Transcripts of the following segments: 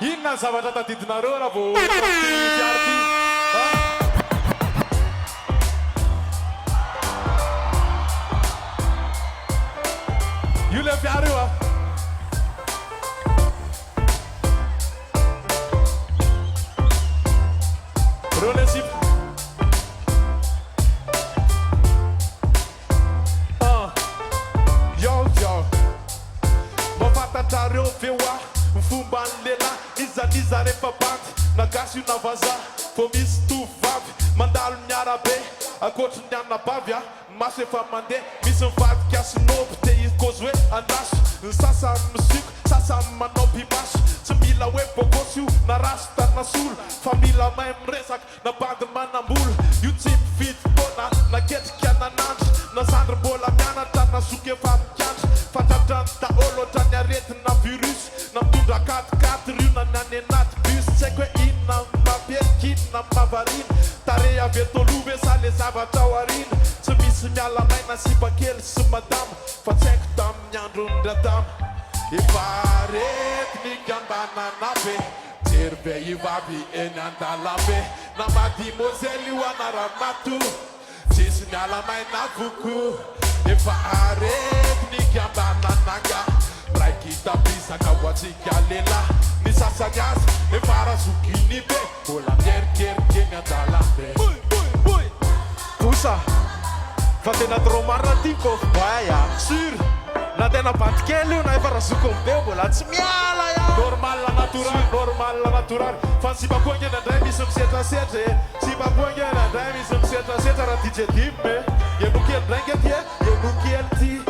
Inona ny zavatra tadidinareo raha vao fiary ty. Io le fiary io a. Reo le sip. Yo. Mafatantareo feo a. Fomban-dehilah iza rehefa banty nagasy io navaza fô misy tovavy mandalo miarabe akoatry ny anabavy a maso efa mandeha misy mivadika sinopy te izy hoe andraso ny sasany misiko sasany manao pimaso tsy mila hoe bôkôsy io na raso tanasolo fa mila mahay miresaka na bandy manambola io tsy mifidy tona na ketrika nanandry na zandry mbola mianatra na soky efa mikandry fantatrany daholo ohatra ny aretina virus na mitondra katikaty riona ny any anaty bus tsy haiko hoe inona maperiky inona mavarina tare avy etolove sa le zavatra ao arina tsy misy miala maina sipakely sy madama fa tsy haiko tamin'ny andro ndradama efa rety ny gambanana be jery be ivavy eny an-dalambe na madimozely ho anaramato tsisy miala maina voko efa arety ny gambanananga raikitapisaka ho atsika lela ny sasany azy efa razokiny be mbola mierikeriteny an-dalambe Raboussa fa tena trop marina tiako waya sur na tena bantikely io na efa razokony be mbola tsy miala ya normal natural fa sibapoingena ndray misy misetrasetra sibapoingena ndray misy misetrasetra raha DJ Dimme enokely ndray ngety enokely ty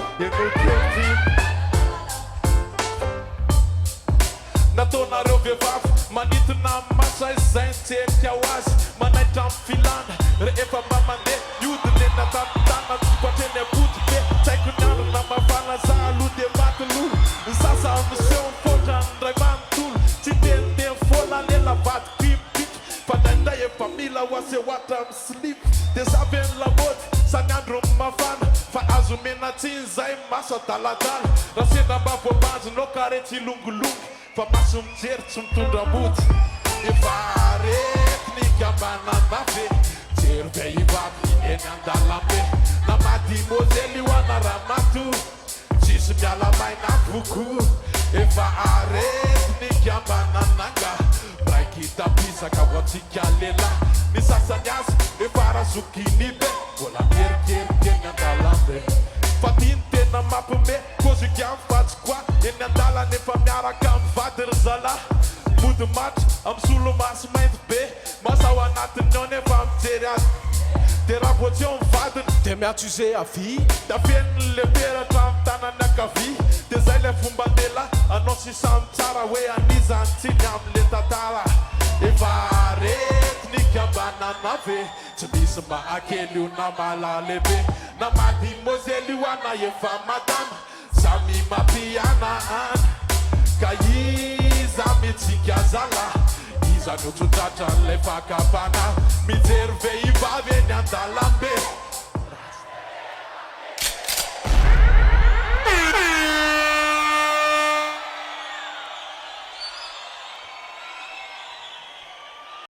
nataonareo vehivavy manintona masa izay nitserika ho azy manaitra amin'ny filana rehefa mamandeha miodiny eny atanitana tsykoatreny apody be tsy haiko ny andro na mafana za aloha de matololo ny sasa miseho mifotra ny ray manontolo tsy teniteny foana lela vadiko impitro fa ndraindray efa mila ho asehoatra amin'ny slip de zaveny lamody sany andro mafana fa azo menatsiny zay maso adaladala raha sendra mba voabanjinao karetsy ilongolongo fa maso mijery tsy mitondra mody efa rety ny gambanana be jery be ivavy eny an-dalambe na madimozely ho anaramato tsisy miala maina voko efa arety ny gambanananga raikitapisaka ho atsika lela ny sasany azy efa razokiny be mbola mierikeriteny an-dalambe fa tiny tena mampime koziky amin'ny vatsikoa eny an-dalana efa miaraka amin'ny vady ry zala mody matry amin'ny solomaso mainty be masaho anatiny ao nefa mijery azy de raha vo tsy eo mivadiny de miatuse avy da feniny le peratra amin'ny tanany akavy de zay le fomban-dehilah anao sisany tsara hoe anizany tsiny amin'le tantara efa rety ny gambanana ve tsy misy mahakely io na malalehibe na madimozely ho ana efa madama samy mampiana ana ka iza mitsika zala iza notsotratra n'lay fakapana mijery vehivavy eny an-dala